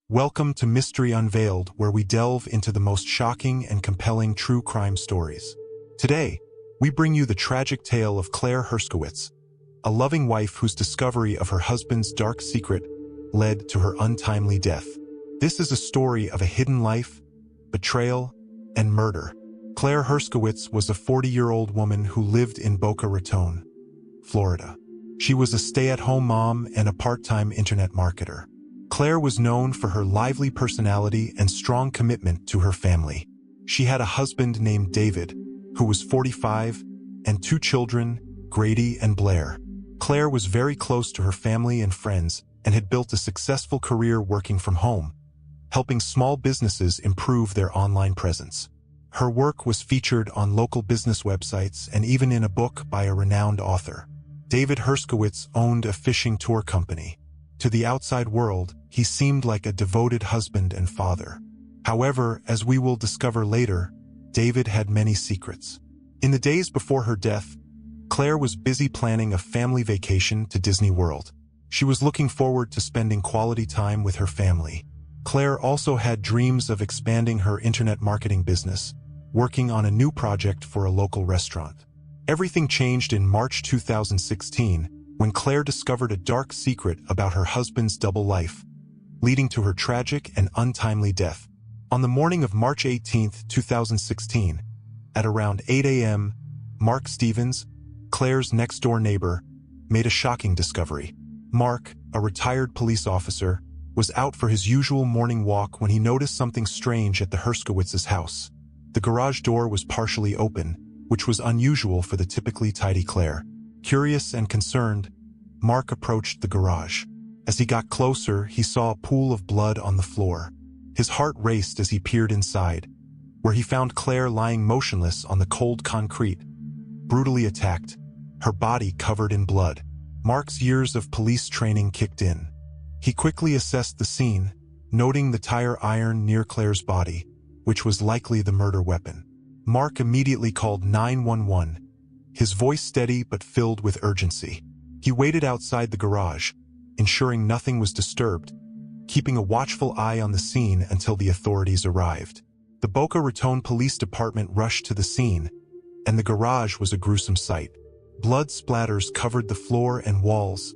Welcome to Mystery Unveiled, where we delve into the most shocking and compelling true crime stories. Today, we bring you the tragic tale of Claire Herskowitz, a loving wife whose discovery of her husband's dark secret led to her untimely death. This is a story of a hidden life, betrayal, and murder. Claire Herskowitz was a 40-year-old woman who lived in Boca Raton, Florida. She was a stay-at-home mom and a part-time internet marketer. Claire was known for her lively personality and strong commitment to her family. She had a husband named David, who was 45, and two children, Grady and Blair. Claire was very close to her family and friends and had built a successful career working from home, helping small businesses improve their online presence. Her work was featured on local business websites and even in a book by a renowned author. David Herskowitz owned a fishing tour company. To the outside world, he seemed like a devoted husband and father. However, as we will discover later, David had many secrets. In the days before her death, Claire was busy planning a family vacation to Disney World. She was looking forward to spending quality time with her family. Claire also had dreams of expanding her internet marketing business, working on a new project for a local restaurant. Everything changed in March 2016, when Claire discovered a dark secret about her husband's double life, leading to her tragic and untimely death. On the morning of March 18, 2016, at around 8 a.m., Mark Stevens, Claire's next-door neighbor, made a shocking discovery. Mark, a retired police officer, was out for his usual morning walk when he noticed something strange at the Herskowitz's house. The garage door was partially open, which was unusual for the typically tidy Claire. Curious and concerned, Mark approached the garage. As he got closer, he saw a pool of blood on the floor. His heart raced as he peered inside, where he found Claire lying motionless on the cold concrete, brutally attacked, her body covered in blood. Mark's years of police training kicked in. He quickly assessed the scene, noting the tire iron near Claire's body, which was likely the murder weapon. Mark immediately called 911, his voice steady but filled with urgency. He waited outside the garage, ensuring nothing was disturbed, keeping a watchful eye on the scene until the authorities arrived. The Boca Raton Police Department rushed to the scene, and the garage was a gruesome sight. Blood splatters covered the floor and walls,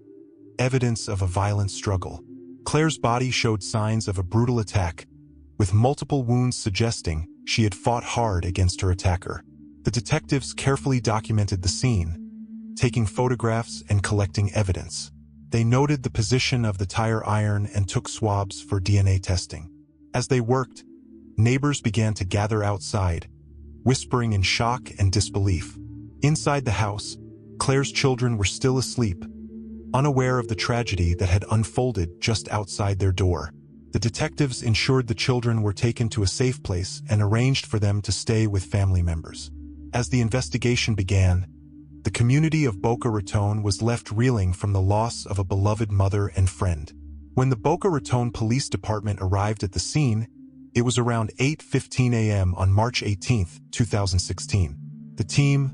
evidence of a violent struggle. Claire's body showed signs of a brutal attack, with multiple wounds suggesting she had fought hard against her attacker. The detectives carefully documented the scene, taking photographs and collecting evidence. They noted the position of the tire iron and took swabs for DNA testing. As they worked, neighbors began to gather outside, whispering in shock and disbelief. Inside the house, Claire's children were still asleep, unaware of the tragedy that had unfolded just outside their door. The detectives ensured the children were taken to a safe place and arranged for them to stay with family members. As the investigation began, the community of Boca Raton was left reeling from the loss of a beloved mother and friend. When the Boca Raton Police Department arrived at the scene, it was around 8:15 a.m. on March 18, 2016. The team,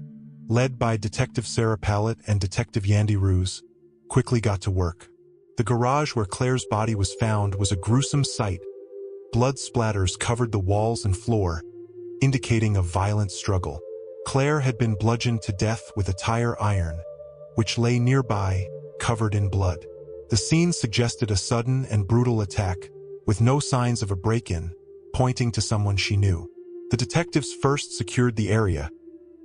led by Detective Sarah Pallett and Detective Yandy Ruse, quickly got to work. The garage where Claire's body was found was a gruesome sight. Blood splatters covered the walls and floor, indicating a violent struggle. Claire had been bludgeoned to death with a tire iron, which lay nearby, covered in blood. The scene suggested a sudden and brutal attack, with no signs of a break-in, pointing to someone she knew. The detectives first secured the area,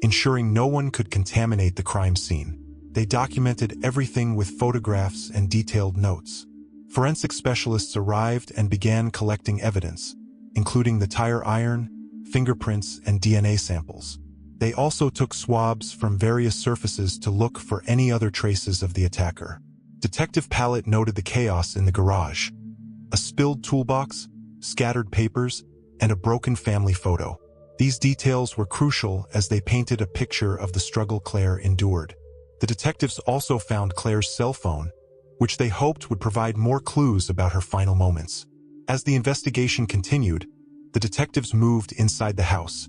ensuring no one could contaminate the crime scene. They documented everything with photographs and detailed notes. Forensic specialists arrived and began collecting evidence, including the tire iron, fingerprints, and DNA samples. They also took swabs from various surfaces to look for any other traces of the attacker. Detective Pallett noted the chaos in the garage: a spilled toolbox, scattered papers, and a broken family photo. These details were crucial as they painted a picture of the struggle Claire endured. The detectives also found Claire's cell phone, which they hoped would provide more clues about her final moments. As the investigation continued, the detectives moved inside the house,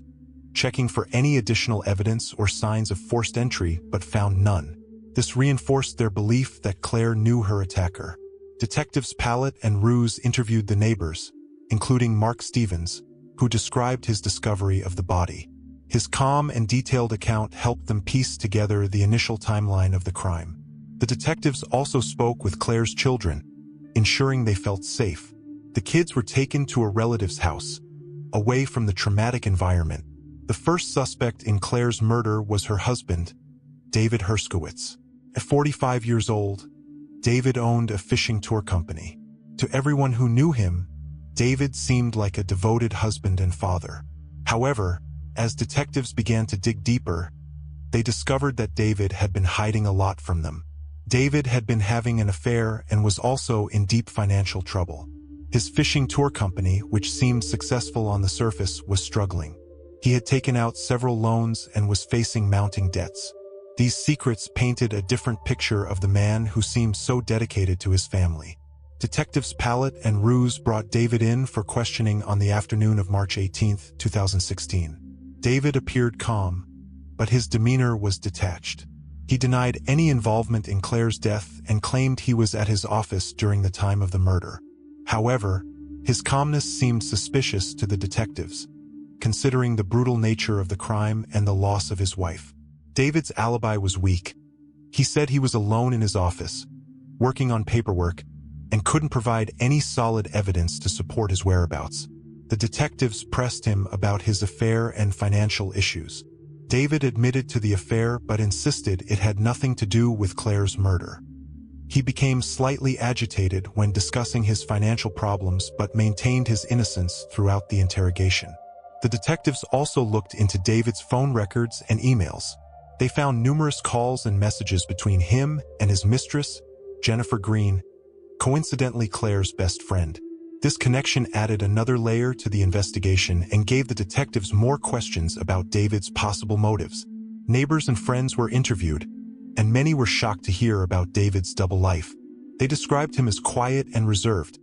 checking for any additional evidence or signs of forced entry, but found none. This reinforced their belief that Claire knew her attacker. Detectives Pallet and Ruse interviewed the neighbors, including Mark Stevens, who described his discovery of the body. His calm and detailed account helped them piece together the initial timeline of the crime. The detectives also spoke with Claire's children, ensuring they felt safe. The kids were taken to a relative's house, away from the traumatic environment. The first suspect in Claire's murder was her husband, David Herskowitz. At 45 years old, David owned a fishing tour company. To everyone who knew him, David seemed like a devoted husband and father. However, as detectives began to dig deeper, they discovered that David had been hiding a lot from them. David had been having an affair and was also in deep financial trouble. His fishing tour company, which seemed successful on the surface, was struggling. He had taken out several loans and was facing mounting debts. These secrets painted a different picture of the man who seemed so dedicated to his family. Detectives Pallet and Ruse brought David in for questioning on the afternoon of March 18, 2016. David appeared calm, but his demeanor was detached. He denied any involvement in Claire's death and claimed he was at his office during the time of the murder. However, his calmness seemed suspicious to the detectives, considering the brutal nature of the crime and the loss of his wife. David's alibi was weak. He said he was alone in his office, working on paperwork, and couldn't provide any solid evidence to support his whereabouts. The detectives pressed him about his affair and financial issues. David admitted to the affair but insisted it had nothing to do with Claire's murder. He became slightly agitated when discussing his financial problems but maintained his innocence throughout the interrogation. The detectives also looked into David's phone records and emails. They found numerous calls and messages between him and his mistress, Jennifer Green, coincidentally Claire's best friend. This connection added another layer to the investigation and gave the detectives more questions about David's possible motives. Neighbors and friends were interviewed, and many were shocked to hear about David's double life. They described him as quiet and reserved,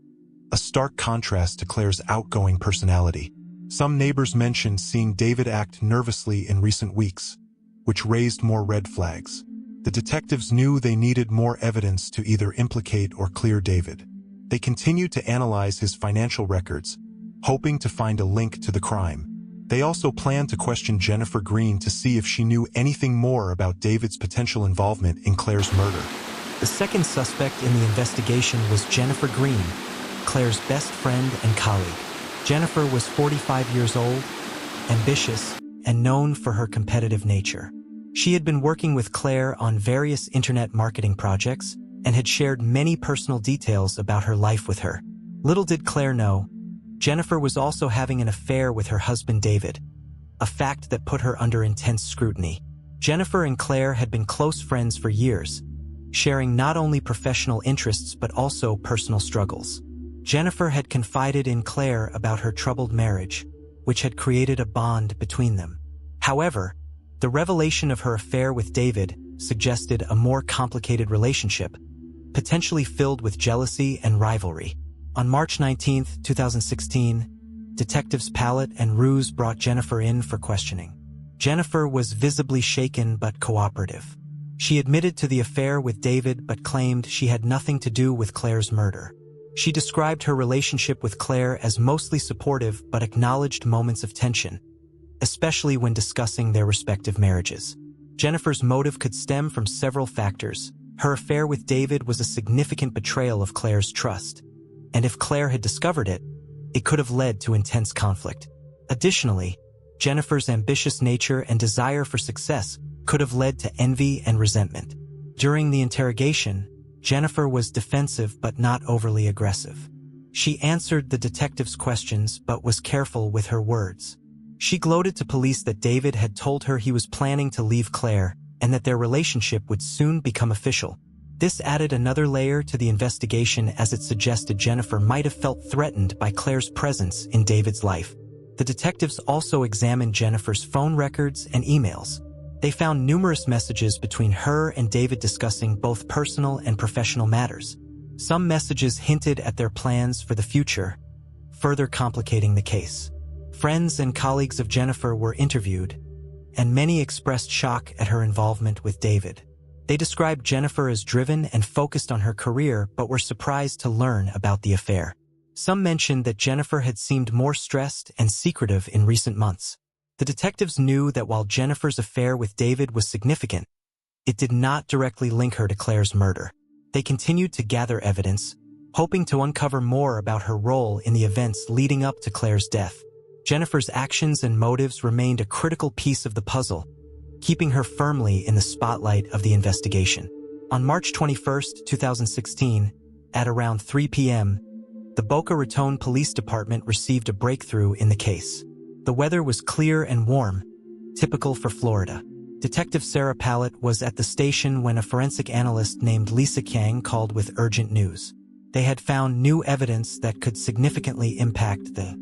a stark contrast to Claire's outgoing personality. Some neighbors mentioned seeing David act nervously in recent weeks, which raised more red flags. The detectives knew they needed more evidence to either implicate or clear David. They continued to analyze his financial records, hoping to find a link to the crime. They also planned to question Jennifer Green to see if she knew anything more about David's potential involvement in Claire's murder. The second suspect in the investigation was Jennifer Green, Claire's best friend and colleague. Jennifer was 45 years old, ambitious, and known for her competitive nature. She had been working with Claire on various internet marketing projects and had shared many personal details about her life with her. Little did Claire know, Jennifer was also having an affair with her husband David, a fact that put her under intense scrutiny. Jennifer and Claire had been close friends for years, sharing not only professional interests but also personal struggles. Jennifer had confided in Claire about her troubled marriage, which had created a bond between them. However, the revelation of her affair with David suggested a more complicated relationship, potentially filled with jealousy and rivalry. On March 19, 2016, detectives Pallet and Ruse brought Jennifer in for questioning. Jennifer was visibly shaken but cooperative. She admitted to the affair with David but claimed she had nothing to do with Claire's murder. She described her relationship with Claire as mostly supportive but acknowledged moments of tension, especially when discussing their respective marriages. Jennifer's motive could stem from several factors. Her affair with David was a significant betrayal of Claire's trust, and if Claire had discovered it, it could have led to intense conflict. Additionally, Jennifer's ambitious nature and desire for success could have led to envy and resentment. During the interrogation, Jennifer was defensive but not overly aggressive. She answered the detectives' questions but was careful with her words. She gloated to police that David had told her he was planning to leave Claire and that their relationship would soon become official. This added another layer to the investigation as it suggested Jennifer might have felt threatened by Claire's presence in David's life. The detectives also examined Jennifer's phone records and emails. They found numerous messages between her and David discussing both personal and professional matters. Some messages hinted at their plans for the future, further complicating the case. Friends and colleagues of Jennifer were interviewed, and many expressed shock at her involvement with David. They described Jennifer as driven and focused on her career, but were surprised to learn about the affair. Some mentioned that Jennifer had seemed more stressed and secretive in recent months. The detectives knew that while Jennifer's affair with David was significant, it did not directly link her to Claire's murder. They continued to gather evidence, hoping to uncover more about her role in the events leading up to Claire's death. Jennifer's actions and motives remained a critical piece of the puzzle, keeping her firmly in the spotlight of the investigation. On March 21, 2016, at around 3 p.m., the Boca Raton Police Department received a breakthrough in the case. The weather was clear and warm, typical for Florida. Detective Sarah Pallett was at the station when a forensic analyst named Lisa Kang called with urgent news. They had found new evidence that could significantly impact the